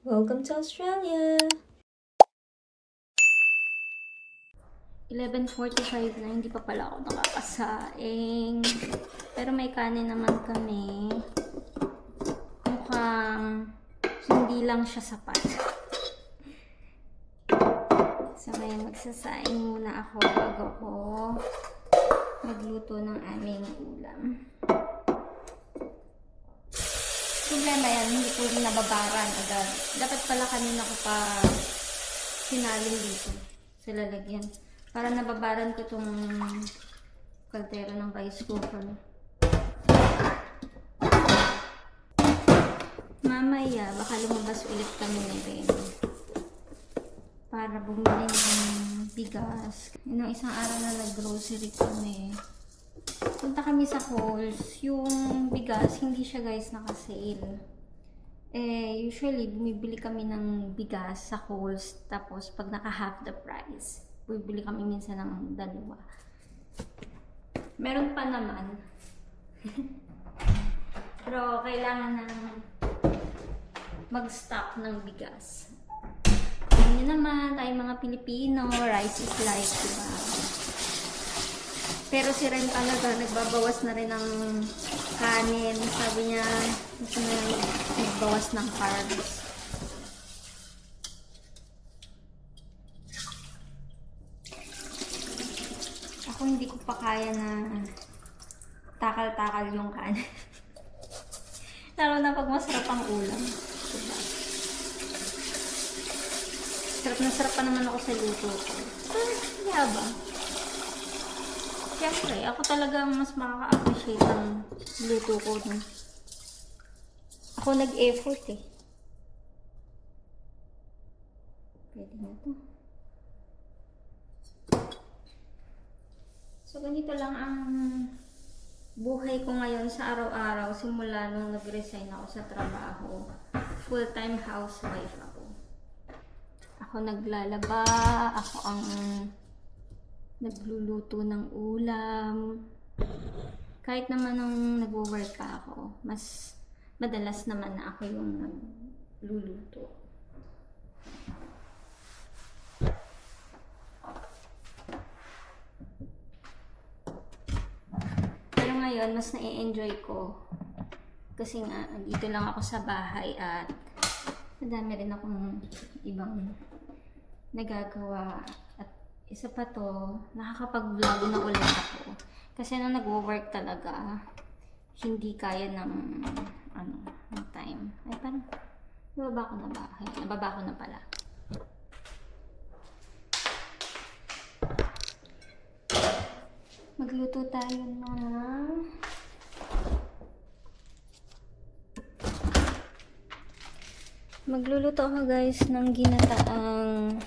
Welcome to Australia! 11:45 na, hindi pa pala ako nakakasaing. Pero may kanin naman kami. Mukhang hindi lang siya sapat. So, ngayon magsasaing muna ako bago ko magluto ng aming ulam. Problema yan, hindi ko rin nababaran agad. Dapat pala kanina ko pa sinalin dito sa lalagyan. Para nababaran ko itong kaldero ng rice cooker. Mamaya, baka lumabas ulit kami ni Ren para bumili ng bigas. Yun ang isang araw na nag-grocery kami. Punta kami sa Coles. Yung bigas, hindi siya guys naka-sale. Usually, bumibili kami ng bigas sa Coles. Tapos, pag naka-half the price, bumibili kami minsan ng dalawa. Meron pa naman. Pero, kailangan na mag-stock ng bigas. Alam niyo naman, tayo mga Pilipino, rice is life, diba? Pero si Ren talaga, nagbabawas na rin ng kanin. Sabi niya, gusto na nagbawas ng carbs. Ako hindi ko pa kaya na takal-takal yung kanin. Lalo na pag masarap ang ulam. Diba? Sarap na sarap pa naman ako sa luto ko. Kaya ba? Siyempre, ako talaga mas makaka-appreciate ng luto ko. Ako nag-effort eh. Pwede na to. So, ganito lang ang buhay ko ngayon sa araw-araw simula nung nag-resign ako sa trabaho. Full-time housewife ako. Ako naglalaba, ako ang nagluluto ng ulam. Kahit naman nung nag-work pa ako, mas madalas naman na ako yung nagluluto. Pero ngayon, mas na-enjoy ko. Kasi nga, dito lang ako sa bahay at madami rin akong ibang nagagawa. At isa pa to, nakakapag-vlog na ulit ako. Kasi nung nag-work talaga, hindi kaya ng time. Ay, parang nababa ko na ba? Ay, nababa ko na pala. Magluto tayo na. Magluluto ako guys ng ginataang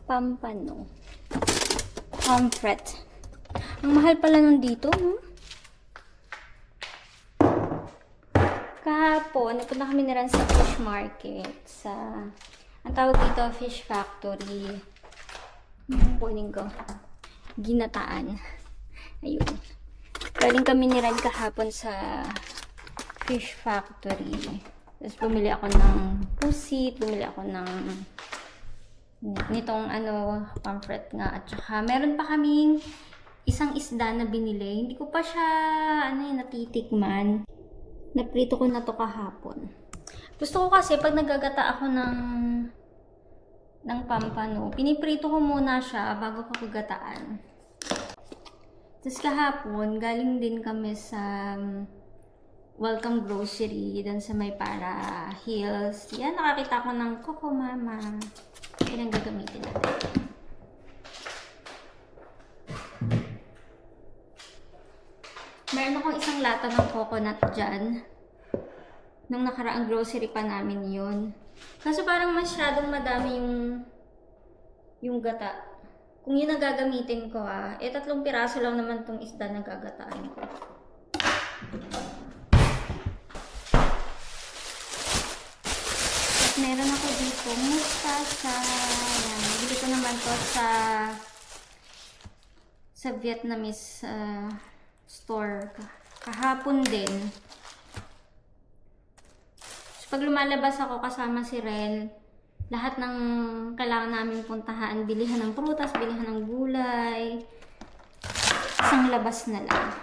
pampano. Pomfret. Ang mahal pala nun dito, no? Kahapon, napunta kami na rin sa fish market. Ang tawag dito, fish factory. Kunin ko. Ginataan. Ayun. Galing kami ni Ren kahapon sa fish factory. Tapos bumili ako ng pusit, bumili ako ng nitong pomfret nga. At saka meron pa kaming isang isda na binili. Hindi ko pa siya natitikman. Naprito ko na to kahapon. Gusto ko kasi pag nagagata ako ng pampano, piniprito ko muna siya bago ko kagataan. Tapos kahapon, galing din kami sa Welcome Grocery dun sa may Para Hills. Yan, nakakita ko ng Coco Mama. Yan ang gagamitin natin. Meron akong isang lata ng coconut dyan. Nung nakaraang grocery pa namin yun. Kaso parang masyadong madami yung gata. Kung yun ang gagamitin ko 3 piraso lang naman tong isda na gagataan ko. At meron ako dito mustasa. Yan. Bili ko naman to sa Vietnamese store kahapon din. Pag lumalabas ako kasama si Ren, lahat ng kailangan namin puntahan, bilihan ng prutas, bilihan ng gulay, isang labas na lang.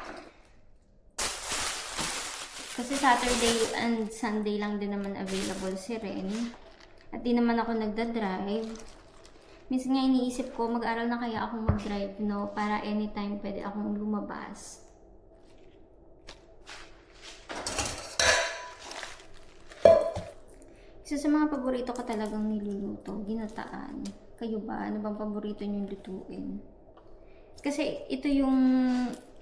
Kasi Saturday and Sunday lang din naman available si Ren. At di naman ako nagda-drive. Minsan nga iniisip ko, mag-aral na kaya ako mag-drive, no? Para anytime pwede akong lumabas. Isa sa mga paborito ko talagang niluluto, ginataan. Kayo ba? Ano bang paborito niyong lutuin? Kasi ito yung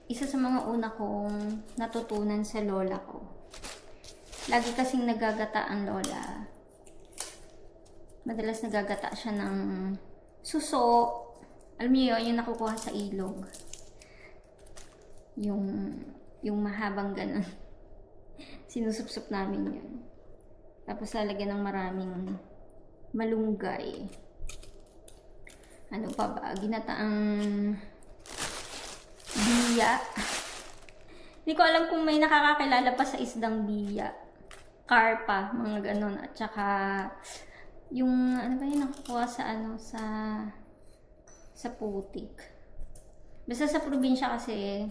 isa sa mga una kong natutunan sa lola ko. Lagi kasing nagagata ang lola. Madalas nagagata siya ng suso. Alam niyo yun, yung nakukuha sa ilog. Yung mahabang ganun. Sinusupsup namin yun. Tapos lalagyan ng maraming malunggay. Ano pa ba? Ginataang biya. Hindi ko alam kung may nakakakilala pa sa isdang biya. Karpa, mga ganun. At saka, yung, ano ba yun, nakukuha sa, sa putik. Basta sa probinsya kasi,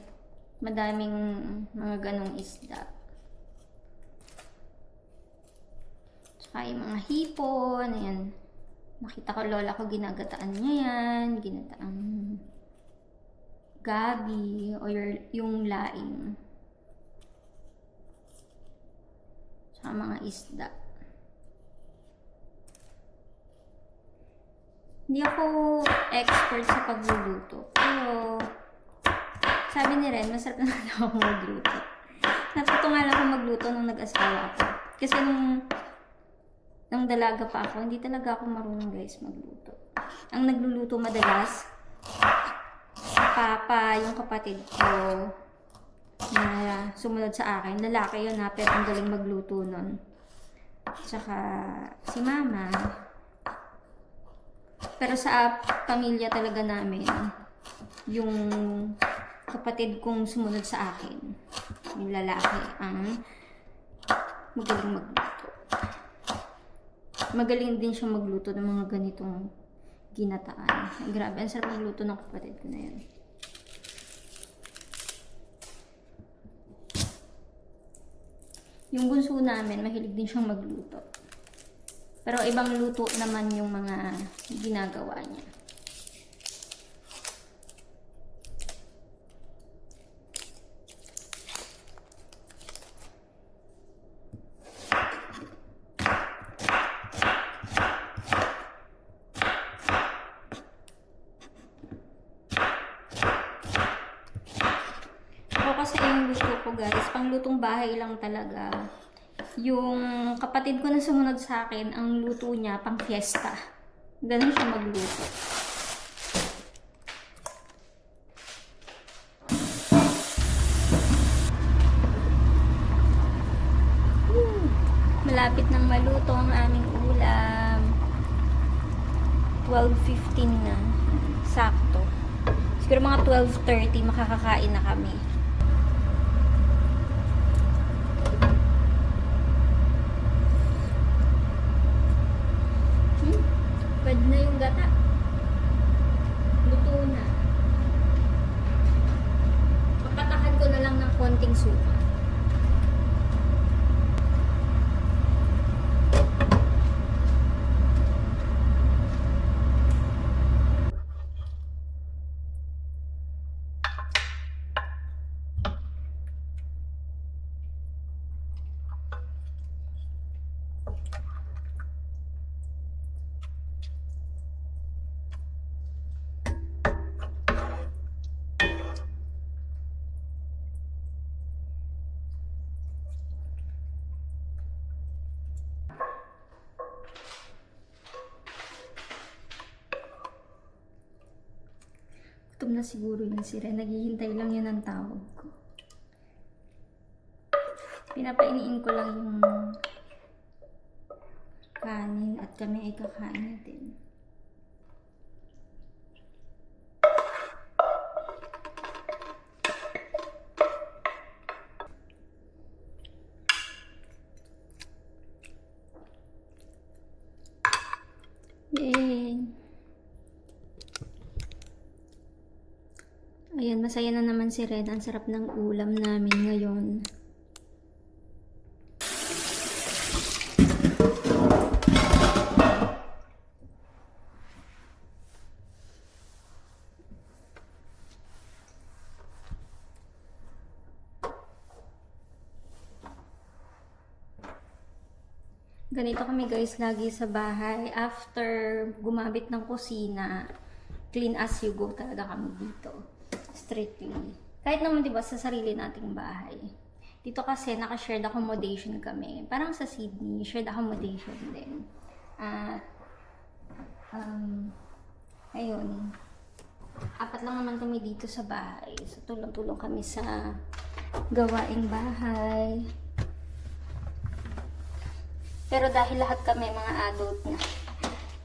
madaming mga ganong isda. Tsaka yung mga hipon, ayan. Nakita ko lola ko, ginagataan niya yan. Ginataang gabi, o yung laing. Tsaka mga isda. Hindi ako expert sa pagluluto. Pero, sabi ni Ren, masarap na ako magluto. Natuto nga lang ako magluto nung nag-asawa ako. Kasi nung dalaga pa ako, hindi talaga ako marunong guys magluto. Ang nagluluto madalas, papa, yung kapatid ko, na sumunod sa akin. Lalaki yun ha, pero ang galing magluto nun. Tsaka si mama. Pero sa pamilya talaga namin, yung kapatid kong sumunod sa akin, yung lalaki, ang magaling magluto. Magaling din siya magluto ng mga ganitong ginataan. Grabe, ang sarap magluto ng kapatid ko na yun. Yung bunso namin, mahilig din siyang magluto. Pero ibang luto naman yung mga ginagawa niya. Kasi yung luto ko guys, panglutong bahay lang talaga. Yung kapatid ko na sumunod sa akin, ang luto niya pang fiesta. Ganun siya magluto. Malapit nang maluto ang aming ulam. 12:15 na. Sakto. Siguro mga 12:30 makakakain na kami. Pwede na yung gata. Luto na. Papatakan ko na lang ng konting suka. Gutom na siguro yun si Ren. Naghihintay lang yun ang tawag ko. Pinapainiin ko lang yung kanin at kami ay kakain na din. Yay! Ayan, masaya na naman si Ren. Ang sarap ng ulam namin ngayon. Ganito kami guys lagi sa bahay. After gumamit ng kusina, clean as you go talaga kami dito. Strictly. Kahit naman 'di ba sa sarili nating bahay. Dito kasi naka-shared accommodation kami. Parang sa Sydney, shared accommodation din. At ayun. 4 lang naman kami dito sa bahay. So tulong-tulong kami sa gawaing bahay. Pero dahil lahat kami mga adult na,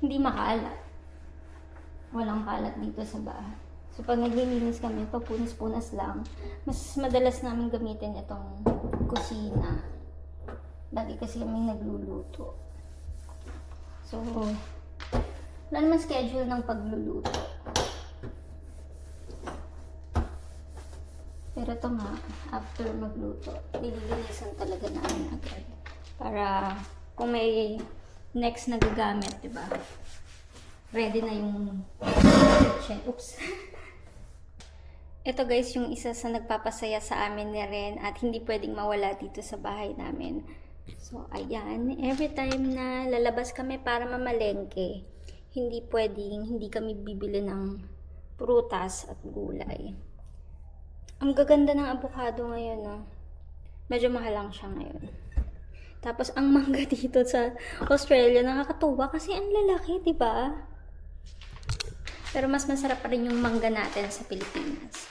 hindi makalat. Walang kalat dito sa bahay. So pag naglilinis kami, papunas-punas lang. Mas madalas namin gamitin itong kusina. Lagi kasi kami nagluluto. So, wala naman schedule ng pagluluto. Pero ito nga, after magluto, nililinisan talaga namin agad. Para kung may next na gagamit, diba? Ready na yung kitchen. Oops. Ito guys, yung isa sa nagpapasaya sa amin ni Ren at hindi pwedeng mawala dito sa bahay namin. So, ayan. Every time na lalabas kami para mamalengke, hindi pwedeng, hindi kami bibili ng prutas at gulay. Ang gaganda ng avocado ngayon, no? Medyo mahal lang siya ngayon. Tapos, ang mangga dito sa Australia, nakakatuwa kasi ang lalaki, di ba? Pero mas masarap pa rin yung mangga natin sa Pilipinas.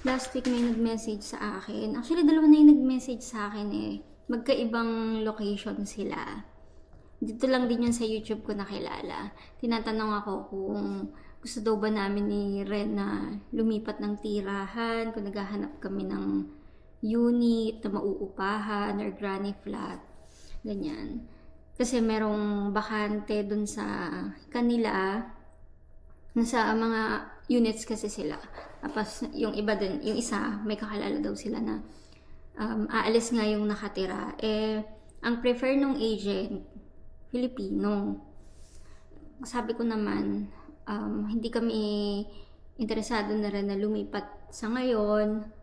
Last week may nag-message sa akin. Actually, dalawa na yung nag-message sa akin eh. Magkaibang location sila. Dito lang din yun sa YouTube ko nakilala. Tinatanong ako kung gusto daw ba namin ni Ren na lumipat ng tirahan, kung naghahanap kami ng unit na mauupahan or granny flat, ganyan. Kasi merong bakante dun sa kanila, nasa mga units kasi sila. Tapos yung iba din, yung isa, may kakalala daw sila na aalis nga yung nakatira. Eh, ang prefer nung agent, Filipino. Sabi ko naman, hindi kami interesado na rin na lumipat sa ngayon.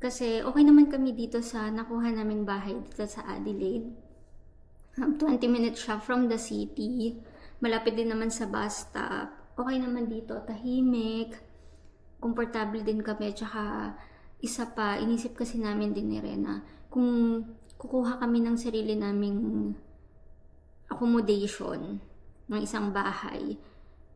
Kasi okay naman kami dito sa nakuha naming bahay dito sa Adelaide. 20 minutes siya from the city. Malapit din naman sa bus stop. Okay naman dito, tahimik. Komportable din kami. Tsaka isa pa, inisip kasi namin din ni Rena, kung kukuha kami ng sarili naming accommodation ng isang bahay,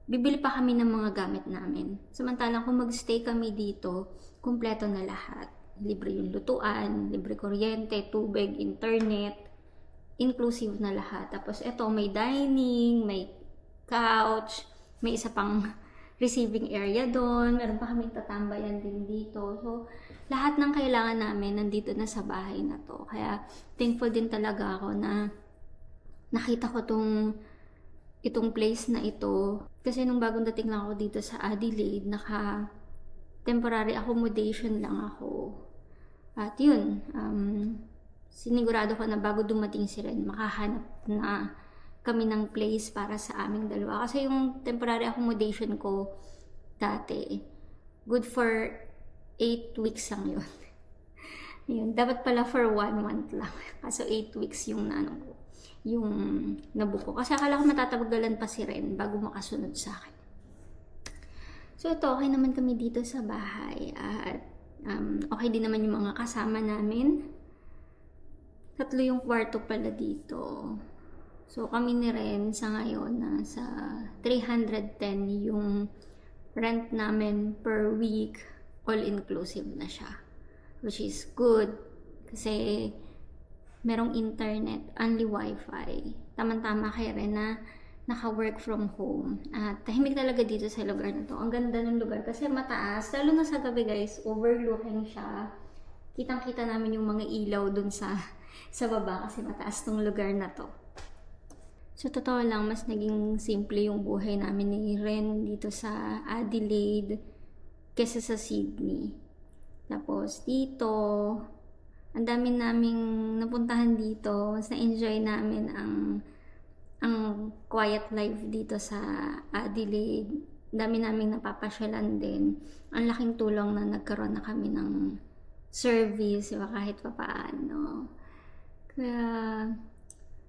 bibili pa kami ng mga gamit namin. Samantalang kung magstay kami dito, kumpleto na lahat. Libre yung lutuan, libre kuryente, tubig, internet, inclusive na lahat. Tapos eto, may dining, may couch, may isa pang receiving area doon, meron pa kaming tatambayan din dito. So, lahat ng kailangan namin nandito na sa bahay na to. Kaya, thankful din talaga ako na nakita ko itong place na ito. Kasi nung bagong dating lang ako dito sa Adelaide, temporary accommodation lang ako. At yun, sinigurado ko na bago dumating si Ren, makahanap na kami ng place para sa aming dalawa. Kasi yung temporary accommodation ko dati, good for 8 weeks lang yun. Yun, dapat pala for 1 month lang. Kaso 8 weeks yung nabuko. Kasi akala ko matatagalan pa si Ren bago makasunod sa akin. So ito, okay naman kami dito sa bahay. At okay din naman yung mga kasama namin. 3 yung kwarto pala dito. So kami ni Ren sa ngayon nasa 310 yung rent namin per week. All-inclusive na siya. Which is good. Kasi merong internet, only wifi. Tama-tama kay Ren na naka-work from home. At tahimik talaga dito sa lugar na to. Ang ganda ng lugar kasi mataas. Lalo na sa gabi guys, overlooking siya. Kitang-kita namin yung mga ilaw dun sa baba kasi mataas tong lugar na to. Sa totoo lang, mas naging simple yung buhay namin ni Ren dito sa Adelaide kesa sa Sydney. Tapos dito, ang dami naming napuntahan dito. Mas na-enjoy namin ang quiet life dito sa Adelaide. Ang dami naming napapasyalan din. Ang laking tulong na nagkaroon na kami ng service, diba, kahit pa paano. Kaya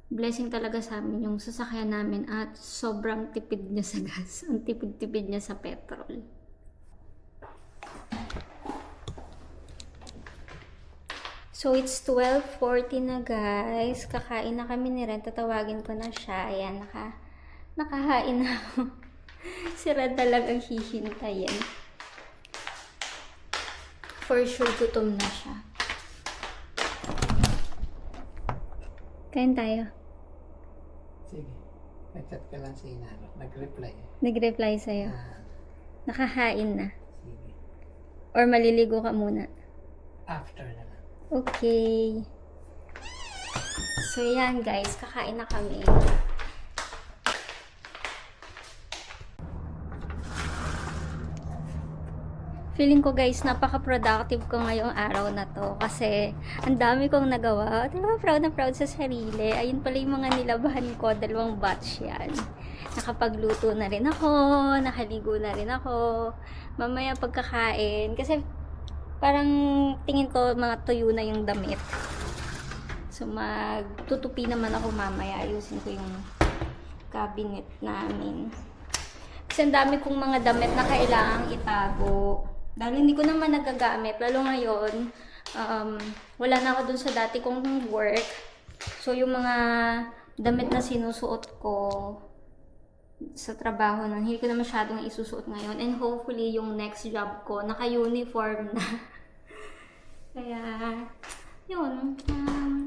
blessing talaga sa amin yung sasakyan namin at sobrang tipid niya sa gas. Ang tipid-tipid niya sa petrol. So, it's 12:40 na guys. Kakain na kami ni Ren. Tatawagin ko na siya. Ayan, nakahain na ako. Si Ren talagang hihintayin. For sure, gutom na siya. Kain tayo. Sige. Nag-chat ka lang sa inano. Nag-reply. Nag-reply sa'yo. Nakahain na. Sige. Or maliligo ka muna. After na lang. Okay. So, yan guys. Kakain na kami. Feeling ko guys, napaka-productive ko ngayong araw na to. Kasi, ang dami kong nagawa. Diba, proud na proud sa sarili. Ayun pala yung mga nilabahan ko. 2 batch yan. Nakapagluto na rin ako. Nakaligo na rin ako. Mamaya pagkakain. Kasi, parang tingin ko mga tuyo na yung damit. So, magtutupi naman ako mamaya. Ayusin ko yung cabinet namin. Kasi ang dami kong mga damit na kailangang itago. Dahil hindi ko naman nagagamit. Lalo ngayon, wala na ako dun sa dati kong work. So, yung mga damit na sinusuot ko sa trabaho nun, hindi ko na masyadong isusuot ngayon. And hopefully, yung next job ko, naka-uniform na. Kaya, yun.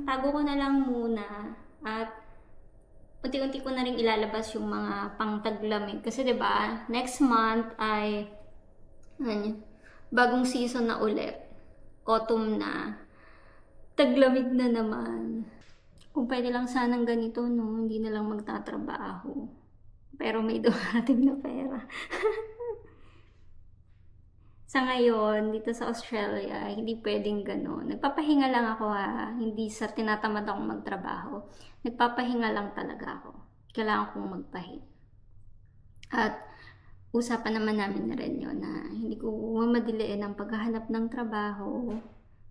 Tago ko na lang muna. At, unti-unti ko na rin ilalabas yung mga pangtaglamig. Kasi, diba, next month ay, bagong season na ulit. Autumn na. Taglamig na naman. Kung pwede lang sanang ganito, no, hindi na lang magtatrabaho. Pero may dumating na pera. Sa ngayon, dito sa Australia, hindi pwedeng gano'n. Nagpapahinga lang ako ha. Hindi sa tinatamad akong magtrabaho. Nagpapahinga lang talaga ako. Kailangan kong magpahinga. At usapan naman namin na rin yun na hindi ko mamadiliin ang paghahanap ng trabaho.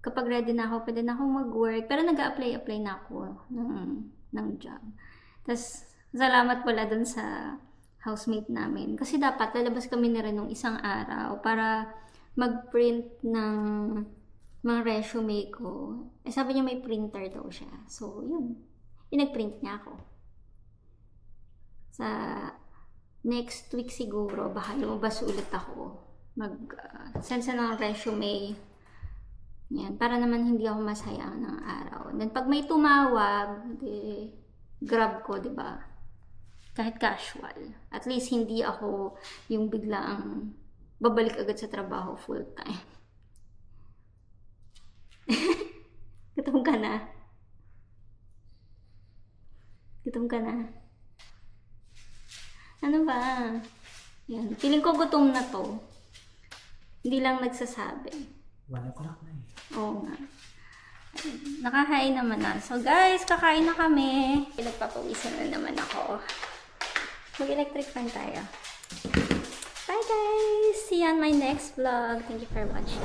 Kapag ready na ako, pwede na akong mag-work. Pero nag-a-apply na ako ng job. Tapos, salamat pala dun sa housemate namin. Kasi dapat lalabas kami na rin nung isang araw para mag-print ng mga resume ko. Eh, sabi niya may printer daw siya. So, yun. Pinag-print niya ako. Sa next week siguro, baka lumabas ulit ako. Mag-send sa ng resume. Yan. Para naman hindi ako masayang ng araw. Then, pag may tumawag, grab ko, diba? Kahit casual. At least hindi ako yung biglang babalik agad sa trabaho full time. Gutom ka na? Gutom ka na? Ano ba? Yan. Feeling ko gutom na to. Hindi lang nagsasabi. 1 o'clock na eh. Oo nga. Nakahain naman na. So guys, kakain na kami. Nagpapawisan na naman ako. Mag-electric fan tayo. Bye guys! See you on my next vlog. Thank you for watching.